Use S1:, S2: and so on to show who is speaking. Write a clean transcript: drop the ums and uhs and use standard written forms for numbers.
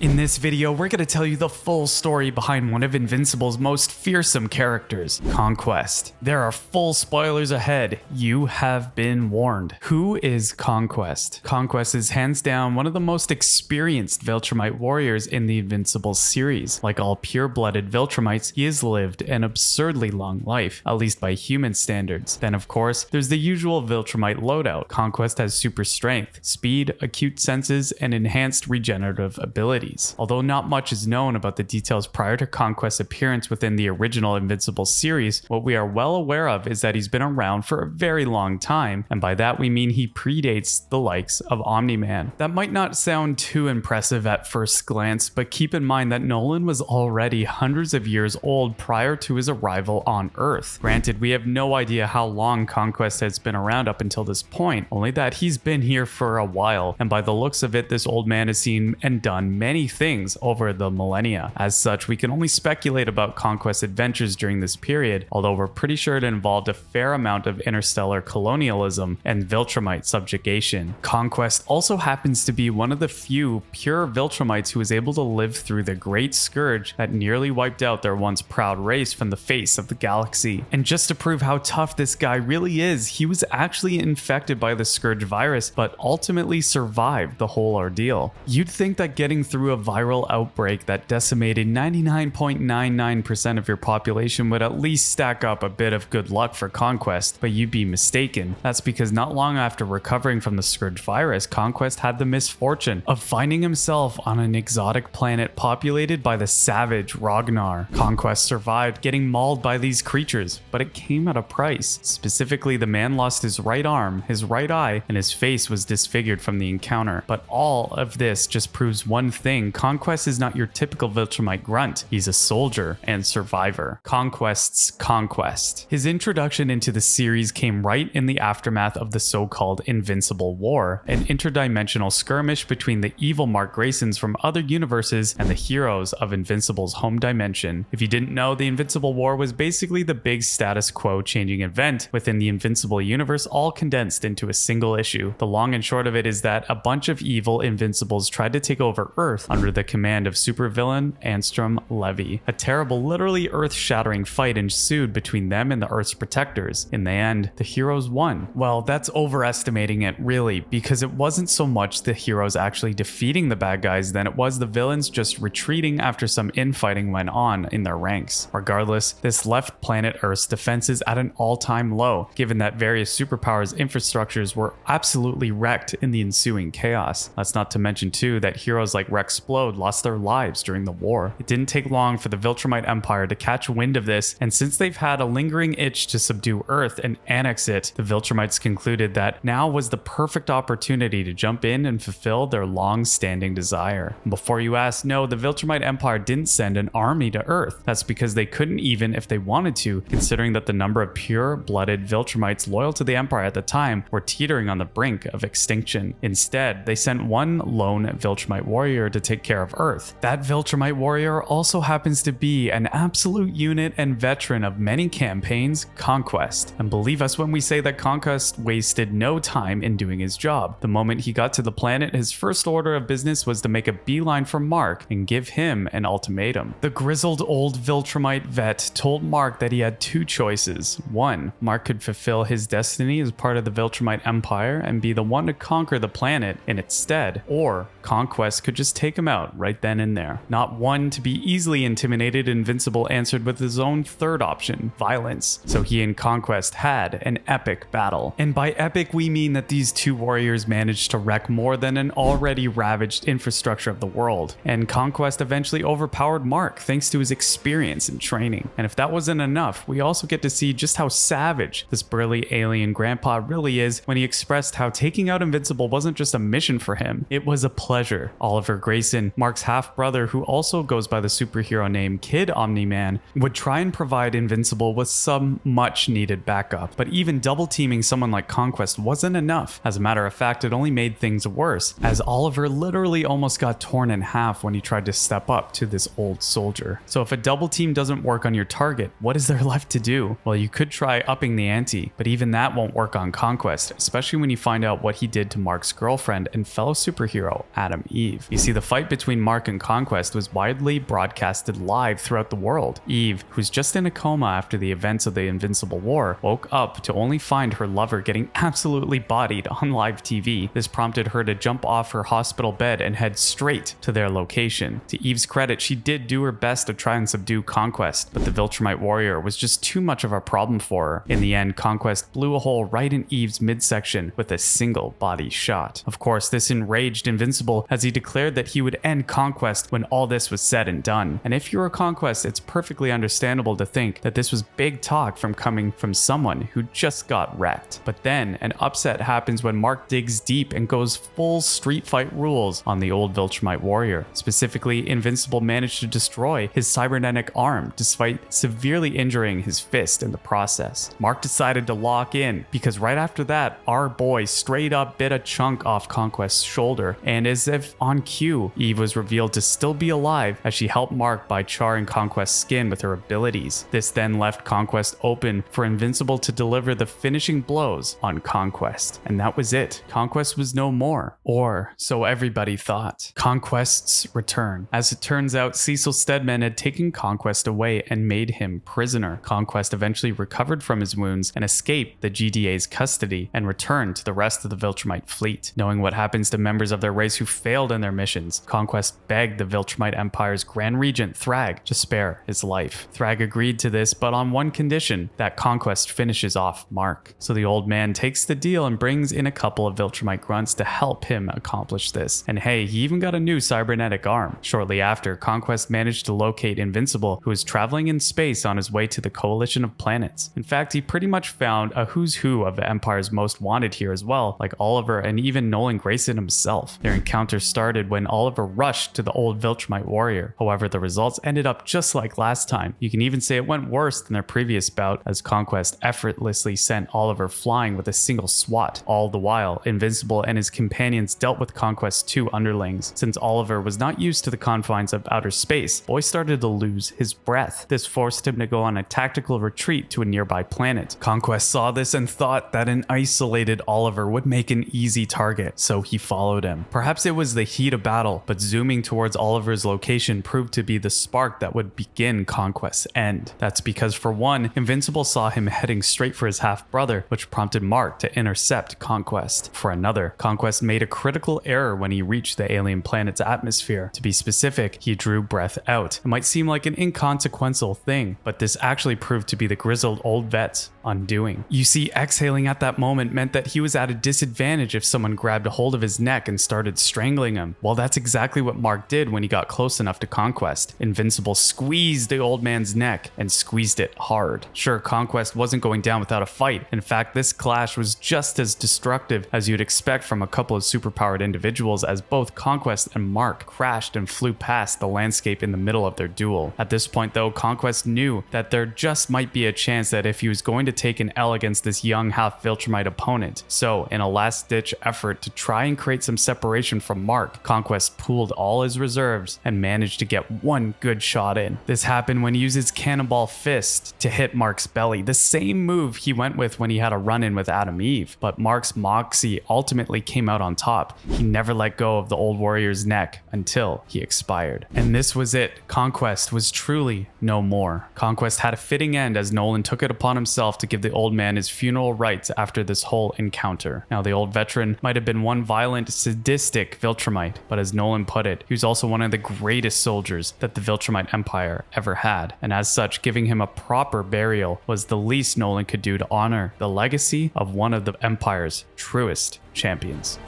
S1: In this video, we're going to tell you the full story behind one of Invincible's most fearsome characters, Conquest. There are full spoilers ahead. You have been warned. Who is Conquest? Conquest is hands down one of the most experienced Viltrumite warriors in the Invincible series. Like all pure-blooded Viltrumites, he has lived an absurdly long life, at least by human standards. Then of course, there's the usual Viltrumite loadout. Conquest has super strength, speed, acute senses, and enhanced regenerative abilities. Although not much is known about the details prior to Conquest's appearance within the original Invincible series, what we are well aware of is that he's been around for a very long time, and by that we mean he predates the likes of Omni-Man. That might not sound too impressive at first glance, but keep in mind that Nolan was already hundreds of years old prior to his arrival on Earth. Granted, we have no idea how long Conquest has been around up until this point, only that he's been here for a while, and by the looks of it, this old man has seen and done many things over the millennia. As such, we can only speculate about Conquest's adventures during this period, although we're pretty sure it involved a fair amount of interstellar colonialism and Viltrumite subjugation. Conquest also happens to be one of the few pure Viltrumites who was able to live through the Great Scourge that nearly wiped out their once proud race from the face of the galaxy. And just to prove how tough this guy really is, he was actually infected by the Scourge virus, but ultimately survived the whole ordeal. You'd think that getting through a viral outbreak that decimated 99.99% of your population would at least stack up a bit of good luck for Conquest, but you'd be mistaken. That's because not long after recovering from the Scourge virus, Conquest had the misfortune of finding himself on an exotic planet populated by the savage Ragnar. Conquest survived getting mauled by these creatures, but it came at a price. Specifically, the man lost his right arm, his right eye, and his face was disfigured from the encounter. But all of this just proves one thing: Conquest is not your typical Viltrumite grunt. He's a soldier and survivor. Conquest's conquest. His introduction into the series came right in the aftermath of the so-called Invincible War, an interdimensional skirmish between the evil Mark Graysons from other universes and the heroes of Invincible's home dimension. If you didn't know, the Invincible War was basically the big status quo changing event within the Invincible universe, all condensed into a single issue. The long and short of it is that a bunch of evil Invincibles tried to take over Earth under the command of supervillain Anstrom Levy. A terrible, literally earth-shattering fight ensued between them and the Earth's protectors. In the end, the heroes won. Well, that's overestimating it, really, because it wasn't so much the heroes actually defeating the bad guys than it was the villains just retreating after some infighting went on in their ranks. Regardless, this left planet Earth's defenses at an all-time low, given that various superpowers' infrastructures were absolutely wrecked in the ensuing chaos. That's not to mention too that heroes like Rexplode lost their lives during the war. It didn't take long for the Viltrumite Empire to catch wind of this, and since they've had a lingering itch to subdue Earth and annex it, the Viltrumites concluded that now was the perfect opportunity to jump in and fulfill their long-standing desire. And before you ask, no, the Viltrumite Empire didn't send an army to Earth. That's because they couldn't even if they wanted to, considering that the number of pure-blooded Viltrumites loyal to the Empire at the time were teetering on the brink of extinction. Instead, they sent one lone Viltrumite warrior to take care of Earth. That Viltrumite warrior also happens to be an absolute unit and veteran of many campaigns, Conquest. And believe us when we say that Conquest wasted no time in doing his job. The moment he got to the planet, his first order of business was to make a beeline for Mark and give him an ultimatum. The grizzled old Viltrumite vet told Mark that he had two choices. One, Mark could fulfill his destiny as part of the Viltrumite Empire and be the one to conquer the planet in its stead, or Conquest could just take him out right then and there. Not one to be easily intimidated, Invincible answered with his own third option, violence. So he and Conquest had an epic battle. And by epic, we mean that these two warriors managed to wreck more than an already ravaged infrastructure of the world. And Conquest eventually overpowered Mark thanks to his experience and training. And if that wasn't enough, we also get to see just how savage this burly alien grandpa really is when he expressed how taking out Invincible wasn't just a mission for him, it was a pleasure. Oliver Grayson, Mark's half-brother, who also goes by the superhero name Kid Omni-Man, would try and provide Invincible with some much-needed backup. But even double-teaming someone like Conquest wasn't enough. As a matter of fact, it only made things worse, as Oliver literally almost got torn in half when he tried to step up to this old soldier. So if a double team doesn't work on your target, what is there left to do? Well, you could try upping the ante, but even that won't work on Conquest, especially when you find out what he did to Mark's girlfriend and fellow superhero, Adam Eve. You see, the fight between Mark and Conquest was widely broadcasted live throughout the world. Eve, who's just in a coma after the events of the Invincible War, woke up to only find her lover getting absolutely bodied on live TV. This prompted her to jump off her hospital bed and head straight to their location. To Eve's credit, she did do her best to try and subdue Conquest, but the Viltrumite warrior was just too much of a problem for her. In the end, Conquest blew a hole right in Eve's midsection with a single body shot. Of course, this enraged Invincible as he declared that he would end Conquest when all this was said and done. And if you're a Conquest, it's perfectly understandable to think that this was big talk coming from someone who just got wrecked. But then an upset happens when Mark digs deep and goes full street fight rules on the old Viltrumite warrior. Specifically, Invincible managed to destroy his cybernetic arm despite severely injuring his fist in the process. Mark decided to lock in because right after that, our boy straight up bit a chunk off Conquest's shoulder, and as if on cue, Eve was revealed to still be alive as she helped Mark by charring Conquest's skin with her abilities. This then left Conquest open for Invincible to deliver the finishing blows on Conquest. And that was it. Conquest was no more. Or so everybody thought. Conquest's return. As it turns out, Cecil Stedman had taken Conquest away and made him prisoner. Conquest eventually recovered from his wounds and escaped the GDA's custody and returned to the rest of the Viltrumite fleet. Knowing what happens to members of their race who failed in their missions, Conquest begged the Viltrumite Empire's Grand Regent Thrag to spare his life. Thrag agreed to this, but on one condition, that Conquest finishes off Mark. So the old man takes the deal and brings in a couple of Viltrumite grunts to help him accomplish this. And hey, he even got a new cybernetic arm. Shortly after, Conquest managed to locate Invincible, who was traveling in space on his way to the coalition of planets. In fact, he pretty much found a who's who of the Empire's most wanted here as well, like Oliver and even Nolan Grayson himself. Their encounter started when Oliver rushed to the old Viltrumite warrior. However, the results ended up just like last time. You can even say it went worse than their previous bout, as Conquest effortlessly sent Oliver flying with a single swat. All the while, Invincible and his companions dealt with Conquest's two underlings. Since Oliver was not used to the confines of outer space, Boy started to lose his breath. This forced him to go on a tactical retreat to a nearby planet. Conquest saw this and thought that an isolated Oliver would make an easy target, so he followed him. Perhaps it was the heat of battle, but zooming towards Oliver's location proved to be the spark that would begin Conquest's end. That's because, for one, Invincible saw him heading straight for his half-brother, which prompted Mark to intercept Conquest. For another, Conquest made a critical error when he reached the alien planet's atmosphere. To be specific, he drew breath out. It might seem like an inconsequential thing, but this actually proved to be the grizzled old vet's undoing. You see, exhaling at that moment meant that he was at a disadvantage if someone grabbed a hold of his neck and started strangling him. Well, that's exactly what Mark did when he got close enough to Conquest. Invincible squeezed the old man's neck and squeezed it hard. Sure, Conquest wasn't going down without a fight. In fact, this clash was just as destructive as you'd expect from a couple of superpowered individuals, as both Conquest and Mark crashed and flew past the landscape in the middle of their duel. At this point though, Conquest knew that there just might be a chance that if he was going to take an L against this young half-Viltrumite opponent. So, in a last-ditch effort to try and create some separation from Mark, Conquest pooled all his reserves and managed to get one good shot in. This happened when he used his cannonball fist to hit Mark's belly, the same move he went with when he had a run-in with Adam Eve. But Mark's moxie ultimately came out on top. He never let go of the old warrior's neck until he expired. And this was it. Conquest was truly no more. Conquest had a fitting end as Nolan took it upon himself to give the old man his funeral rites after this whole encounter. Now, the old veteran might have been one violent, sadistic Viltrumite, but as Nolan put it, he was also one of the greatest soldiers that the Viltrumite Empire ever had. And as such, giving him a proper burial was the least Nolan could do to honor the legacy of one of the Empire's truest champions.